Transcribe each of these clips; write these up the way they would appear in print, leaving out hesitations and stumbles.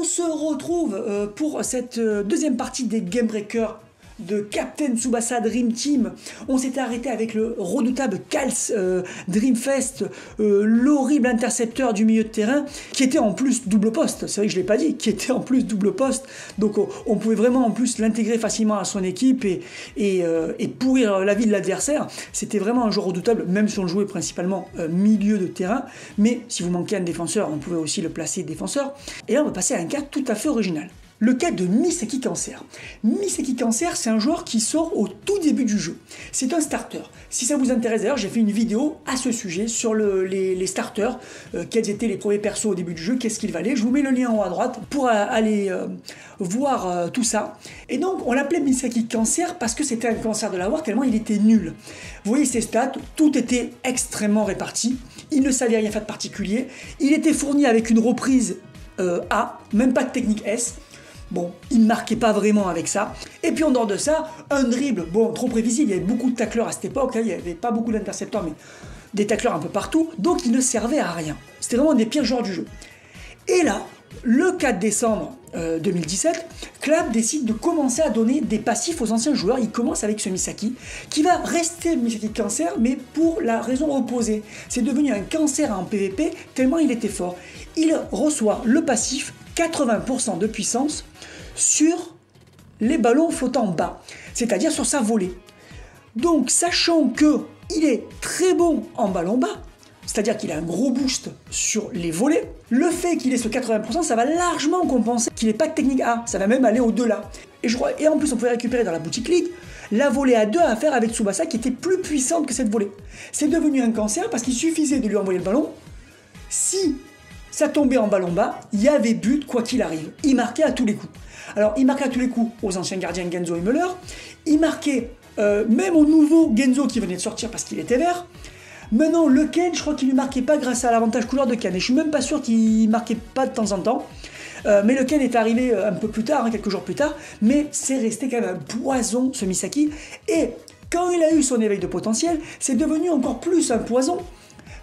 se retrouve pour cette deuxième partie des Game Breakers de Captain Tsubasa Dream Team. On s'était arrêté avec le redoutable Kals Dreamfest, l'horrible intercepteur du milieu de terrain, qui était en plus double poste, c'est vrai que je ne l'ai pas dit, qui était en plus double poste, donc on pouvait vraiment en plus l'intégrer facilement à son équipe et pourrir la vie de l'adversaire. C'était vraiment un joueur redoutable, même si on le jouait principalement milieu de terrain, mais si vous manquez un défenseur, on pouvait aussi le placer défenseur. Et là on va passer à un cas tout à fait original. Le cas de Misaki Cancer. Misaki Cancer, c'est un joueur qui sort au tout début du jeu. C'est un starter. Si ça vous intéresse d'ailleurs, j'ai fait une vidéo à ce sujet sur les starters, quels étaient les premiers persos au début du jeu, qu'est-ce qu'il valait. Je vous mets le lien en haut à droite pour aller voir tout ça. Et donc, on l'appelait Misaki Cancer parce que c'était un cancer de l'avoir tellement il était nul. Vous voyez ses stats, tout était extrêmement réparti. Il ne savait rien faire de particulier. Il était fourni avec une reprise A, même pas de technique S. Bon, il ne marquait pas vraiment avec ça. Et puis en dehors de ça, un dribble, bon, trop prévisible, il y avait beaucoup de tacleurs à cette époque, hein, il n'y avait pas beaucoup d'intercepteurs, mais des tacleurs un peu partout, donc il ne servait à rien. C'était vraiment un des pires joueurs du jeu. Et là, le 4 décembre 2017, Club décide de commencer à donner des passifs aux anciens joueurs. Il commence avec ce Misaki, qui va rester Misaki Cancer, mais pour la raison opposée. C'est devenu un cancer en PvP, tellement il était fort. Il reçoit le passif 80% de puissance sur les ballons flottant bas, c'est-à-dire sur sa volée. Donc, sachant qu'il est très bon en ballon bas, c'est-à-dire qu'il a un gros boost sur les volées, le fait qu'il ait ce 80%, ça va largement compenser qu'il n'ait pas de technique A, ça va même aller au-delà. Et en plus, on pouvait récupérer dans la boutique League la volée à 2 à faire avec Tsubasa qui était plus puissante que cette volée. C'est devenu un cancer parce qu'il suffisait de lui envoyer le ballon. Si ça tombait en ballon bas, il y avait but quoi qu'il arrive. Il marquait à tous les coups. Alors, il marquait à tous les coups aux anciens gardiens Genzo et Müller. Il marquait même au nouveau Genzo qui venait de sortir parce qu'il était vert. Maintenant, le Ken, je crois qu'il ne lui marquait pas grâce à l'avantage couleur de Ken. Et je suis même pas sûr qu'il ne marquait pas de temps en temps. Mais le Ken est arrivé un peu plus tard, hein, quelques jours plus tard. Mais c'est resté quand même un poison, ce Misaki. Et quand il a eu son éveil de potentiel, c'est devenu encore plus un poison.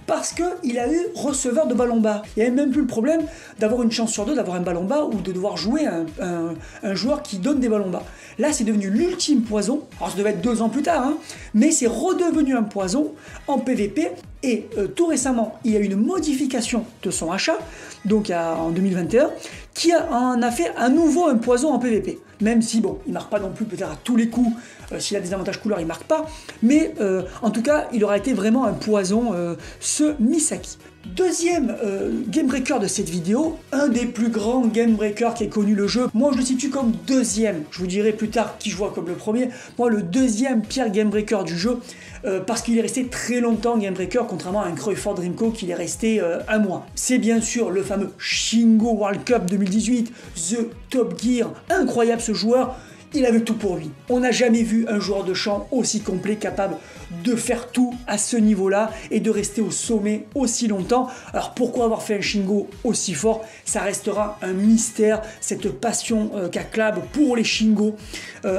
Parce qu'il a eu receveur de ballon bas. Il n'y avait même plus le problème d'avoir une chance sur deux d'avoir un ballon bas ou de devoir jouer un joueur qui donne des ballons bas. Là, c'est devenu l'ultime poison. Alors, ça devait être 2 ans plus tard, hein, mais c'est redevenu un poison en PvP. Et tout récemment, il y a eu une modification de son achat, donc en 2021, qui en a fait à nouveau un poison en PvP. Même si, bon, il ne marque pas non plus peut-être à tous les coups, s'il a des avantages couleurs, il ne marque pas, mais en tout cas, il aura été vraiment un poison, ce Misaki. Deuxième Game Breaker de cette vidéo, un des plus grands Game Breakers qui ait connu le jeu. Moi, je le situe comme deuxième. Je vous dirai plus tard qui je vois comme le premier. Moi, le deuxième pire Game Breaker du jeu, parce qu'il est resté très longtemps Game Breaker, contrairement à un Cruyfford Dreamco qui est resté un mois. C'est bien sûr le fameux Shingo World Cup 2018, The Top Gear. Incroyable ce joueur. Il avait tout pour lui. On n'a jamais vu un joueur de champ aussi complet, capable de faire tout à ce niveau-là et de rester au sommet aussi longtemps. Alors pourquoi avoir fait un Shingo aussi fort? Ça restera un mystère, cette passion qu'a Club pour les Shingo.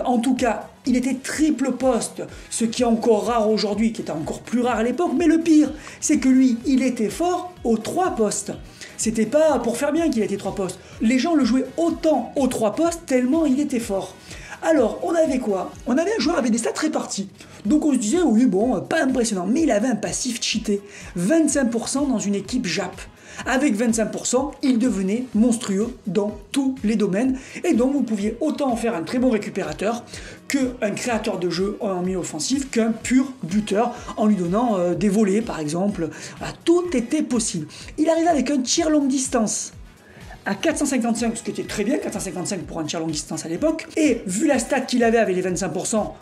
En tout cas, il était triple poste, ce qui est encore rare aujourd'hui, qui était encore plus rare à l'époque. Mais le pire, c'est que lui, il était fort aux 3 postes. C'était pas pour faire bien qu'il était 3 postes. Les gens le jouaient autant aux 3 postes tellement il était fort. Alors, on avait quoi? On avait un joueur avec des stats répartis. Donc on se disait, oui, bon, pas impressionnant. Mais il avait un passif cheaté. 25% dans une équipe Jap. Avec 25%, il devenait monstrueux dans tous les domaines. Et donc, vous pouviez autant en faire un très bon récupérateur qu'un créateur de jeu en milieu offensif, qu'un pur buteur en lui donnant des volées, par exemple. Voilà, tout était possible. Il arrivait avec un tir longue distance à 455, ce qui était très bien, 455 pour un tir longue distance à l'époque. Et vu la stat qu'il avait avec les 25%,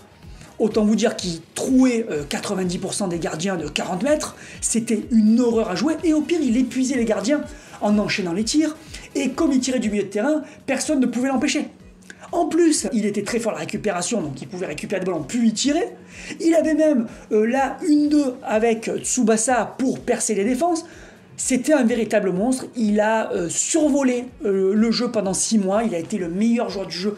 autant vous dire qu'il trouait 90% des gardiens de 40 mètres, c'était une horreur à jouer. Et au pire, il épuisait les gardiens en enchaînant les tirs. Et comme il tirait du milieu de terrain, personne ne pouvait l'empêcher. En plus, il était très fort à la récupération, donc il pouvait récupérer des ballons puis y tirer. Il avait même la 1-2 avec Tsubasa pour percer les défenses. C'était un véritable monstre, il a survolé le jeu pendant 6 mois, il a été le meilleur joueur du jeu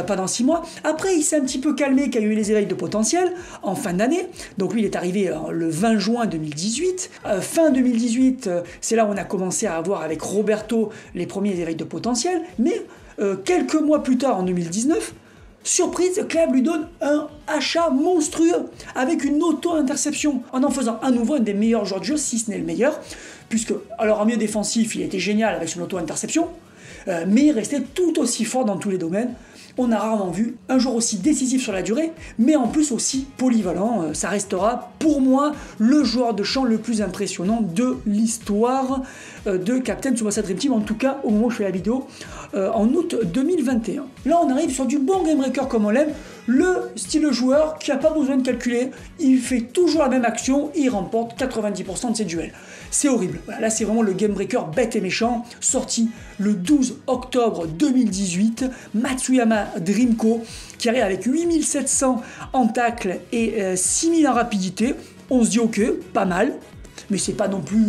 pendant 6 mois. Après il s'est un petit peu calmé, qu'il y a eu les éveils de potentiel en fin d'année, donc lui il est arrivé le 20 juin 2018. Fin 2018, c'est là où on a commencé à avoir avec Roberto les premiers éveils de potentiel, mais quelques mois plus tard en 2019, surprise, Club lui donne un achat monstrueux avec une auto-interception en faisant à nouveau un des meilleurs joueurs de jeu, si ce n'est le meilleur, puisque, alors en milieu défensif, il était génial avec son auto-interception, mais il restait tout aussi fort dans tous les domaines. On a rarement vu un joueur aussi décisif sur la durée, mais en plus aussi polyvalent. Ça restera pour moi le joueur de champ le plus impressionnant de l'histoire de Captain Tsubasa Dream Team, en tout cas au moment où je fais la vidéo, en août 2021. Là on arrive sur du bon game breaker comme on l'aime, le style de joueur qui n'a pas besoin de calculer, il fait toujours la même action et il remporte 90% de ses duels. C'est horrible. Voilà, là c'est vraiment le game breaker bête et méchant, sorti le 12 octobre 2018, Matsuyama Dreamco, qui arrive avec 8700 en tacle et 6000 en rapidité. On se dit ok, pas mal, mais c'est pas non plus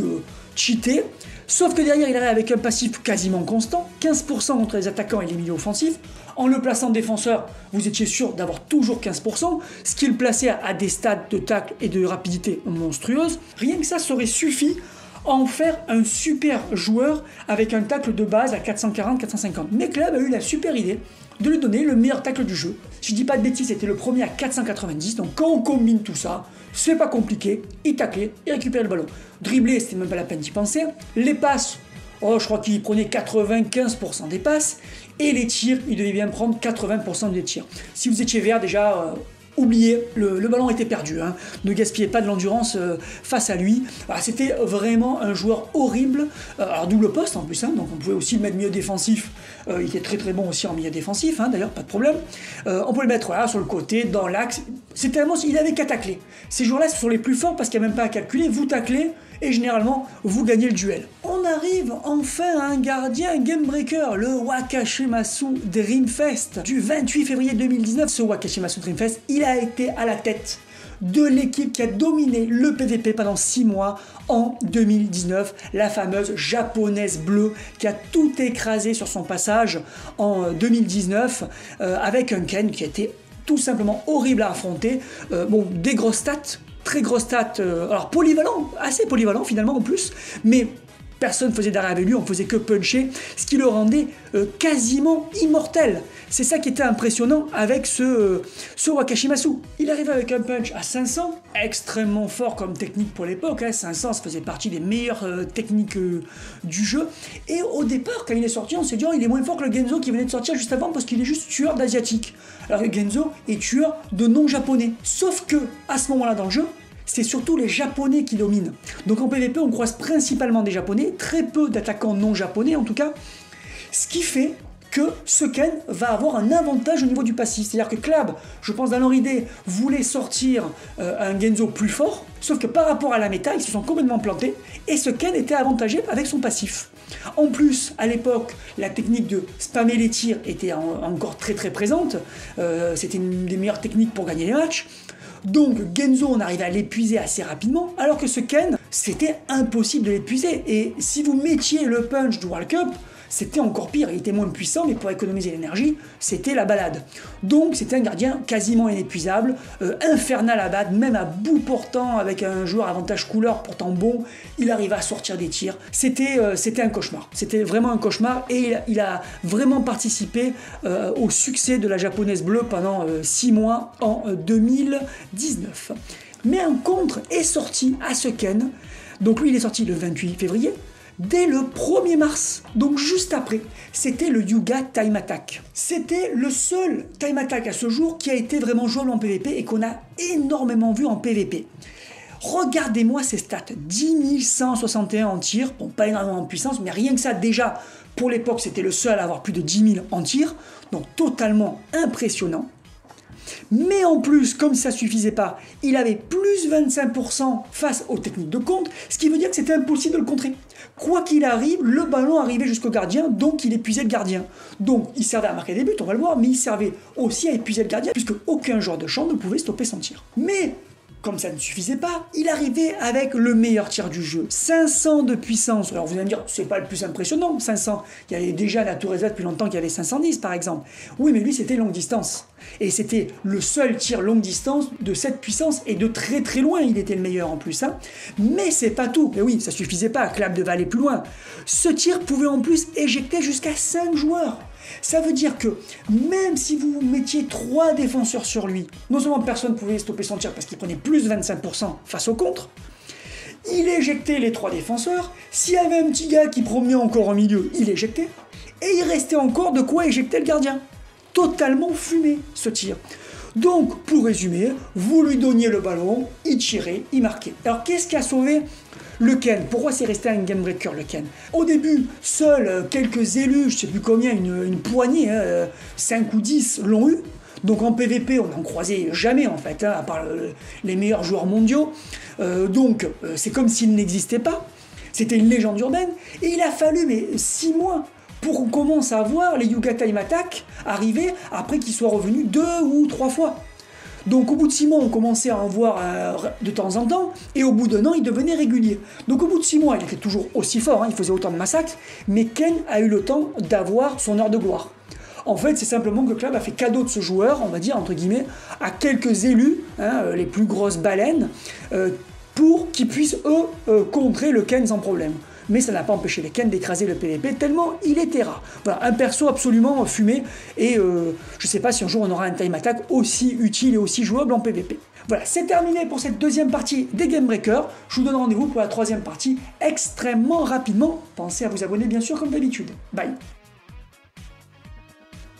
cheaté. Sauf que derrière il arrive avec un passif quasiment constant, 15% contre les attaquants et les milieux offensifs. En le plaçant défenseur, vous étiez sûr d'avoir toujours 15%, ce qui le plaçait à des stats de tacle et de rapidité monstrueuses. Rien que ça aurait suffi à en faire un super joueur avec un tacle de base à 440-450. Mais Club a eu la super idée de lui donner le meilleur tacle du jeu. Si je dis pas de bêtises, c'était le premier à 490, donc quand on combine tout ça, c'est pas compliqué, il taclait, il récupérait le ballon. Dribbler, c'était même pas la peine d'y penser. Les passes, oh, je crois qu'il prenait 95% des passes, et les tirs, il devait bien prendre 80% des tirs. Si vous étiez vert, déjà, oubliez, le ballon était perdu, hein. Ne gaspillez pas de l'endurance face à lui. C'était vraiment un joueur horrible, alors double poste en plus, hein, donc on pouvait aussi le mettre milieu défensif, il était très très bon aussi en milieu défensif, hein, d'ailleurs pas de problème. On peut le mettre voilà, sur le côté, dans l'axe, c'était un monstre, il avait qu'à tacler. Ces joueurs-là ce sont les plus forts parce qu'il n'y a même pas à calculer, vous taclez, et généralement, vous gagnez le duel. On arrive enfin à un gardien game breaker, le Wakashimasu Dreamfest. Du 28 février 2019, ce Wakashimasu Dreamfest, il a été à la tête de l'équipe qui a dominé le PVP pendant 6 mois en 2019, la fameuse japonaise bleue qui a tout écrasé sur son passage en 2019, avec un Ken qui a été tout simplement horrible à affronter. Bon, des grosses stats, très gros stats, alors polyvalent, assez polyvalent finalement en plus, mais personne ne faisait d'arrêt avec lui, on faisait que puncher, ce qui le rendait quasiment immortel. C'est ça qui était impressionnant avec ce Wakashimasu. Il arrive avec un punch à 500, extrêmement fort comme technique pour l'époque, hein. 500 ça faisait partie des meilleures techniques du jeu. Et au départ, quand il est sorti, on s'est dit oh, il est moins fort que le Genzo qui venait de sortir juste avant parce qu'il est juste tueur d'asiatique. Alors que Genzo est tueur de non-japonais. Sauf que, à ce moment-là dans le jeu, c'est surtout les japonais qui dominent. Donc en PvP, on croise principalement des japonais, très peu d'attaquants non japonais en tout cas, ce qui fait que ce Ken va avoir un avantage au niveau du passif. C'est-à-dire que Club, je pense dans leur idée, voulait sortir un Genzo plus fort, sauf que par rapport à la méta, ils se sont complètement plantés, et ce Ken était avantagé avec son passif. En plus, à l'époque, la technique de spammer les tirs était encore très très présente, c'était une des meilleures techniques pour gagner les matchs. Donc Genzo, on arrivait à l'épuiser assez rapidement, alors que ce Ken, c'était impossible de l'épuiser. Et si vous mettiez le punch du World Cup, c'était encore pire, il était moins puissant, mais pour économiser l'énergie, c'était la balade. Donc c'était un gardien quasiment inépuisable, infernal à battre, même à bout portant, avec un joueur avantage couleur pourtant bon, il arriva à sortir des tirs. C'était un cauchemar, c'était vraiment un cauchemar, et il a vraiment participé au succès de la japonaise bleue pendant 6 mois en 2019. Mais un contre est sorti à ce Ken, donc lui il est sorti le 28 février, dès le 1er mars, donc juste après, c'était le Yuga Time Attack. C'était le seul Time Attack à ce jour qui a été vraiment jouable en PvP et qu'on a énormément vu en PvP. Regardez-moi ces stats, 10 161 en tir, bon pas énormément en puissance, mais rien que ça déjà, pour l'époque c'était le seul à avoir plus de 10 000 en tir, donc totalement impressionnant. Mais en plus, comme ça suffisait pas, il avait plus 25% face aux techniques de contre, ce qui veut dire que c'était impossible de le contrer. Quoi qu'il arrive, le ballon arrivait jusqu'au gardien, donc il épuisait le gardien. Donc il servait à marquer des buts, on va le voir, mais il servait aussi à épuiser le gardien, puisque aucun joueur de champ ne pouvait stopper son tir. Mais Comme ça ne suffisait pas, il arrivait avec le meilleur tir du jeu, 500 de puissance. Alors vous allez me dire, c'est pas le plus impressionnant, 500. Il y avait déjà la Tour Eiffel depuis longtemps qui avait 510 par exemple. Oui, mais lui c'était longue distance. Et c'était le seul tir longue distance de cette puissance, et de très très loin il était le meilleur en plus. Hein. Mais c'est pas tout, mais oui, ça suffisait pas, Clap devait aller plus loin. Ce tir pouvait en plus éjecter jusqu'à 5 joueurs. Ça veut dire que même si vous mettiez 3 défenseurs sur lui, non seulement personne ne pouvait stopper son tir parce qu'il prenait plus de 25% face au contre, il éjectait les 3 défenseurs, s'il y avait un petit gars qui promenait encore au milieu, il éjectait, et il restait encore de quoi éjecter le gardien. Totalement fumé ce tir. Donc, pour résumer, vous lui donniez le ballon, il tirait, il marquait. Alors, qu'est-ce qui a sauvé le Ken? Pourquoi c'est resté un game breaker, le Ken? Au début, seuls quelques élus, je ne sais plus combien, une poignée, 5 ou 10 l'ont eu. Donc en PVP, on n'en croisait jamais en fait, hein, à part les meilleurs joueurs mondiaux. Donc c'est comme s'il n'existait pas. C'était une légende urbaine. Et il a fallu 6 mois pour qu'on commence à voir les Yuga Time Attack arriver après qu'ils soient revenus 2 ou 3 fois. Donc au bout de 6 mois, on commençait à en voir de temps en temps, et au bout d'un an, il devenait régulier. Donc au bout de 6 mois, il était toujours aussi fort, hein, il faisait autant de massacres, mais Ken a eu le temps d'avoir son heure de gloire. En fait, c'est simplement que Clap a fait cadeau de ce joueur, on va dire, entre guillemets, à quelques élus, hein, les plus grosses baleines, pour qu'ils puissent, eux, contrer le Ken sans problème. Mais ça n'a pas empêché les Ken d'écraser le PVP tellement il était rare. Voilà, un perso absolument fumé, et je sais pas si un jour on aura un time attack aussi utile et aussi jouable en PVP. Voilà, c'est terminé pour cette deuxième partie des Game Breakers. Je vous donne rendez-vous pour la troisième partie extrêmement rapidement. Pensez à vous abonner bien sûr comme d'habitude. Bye.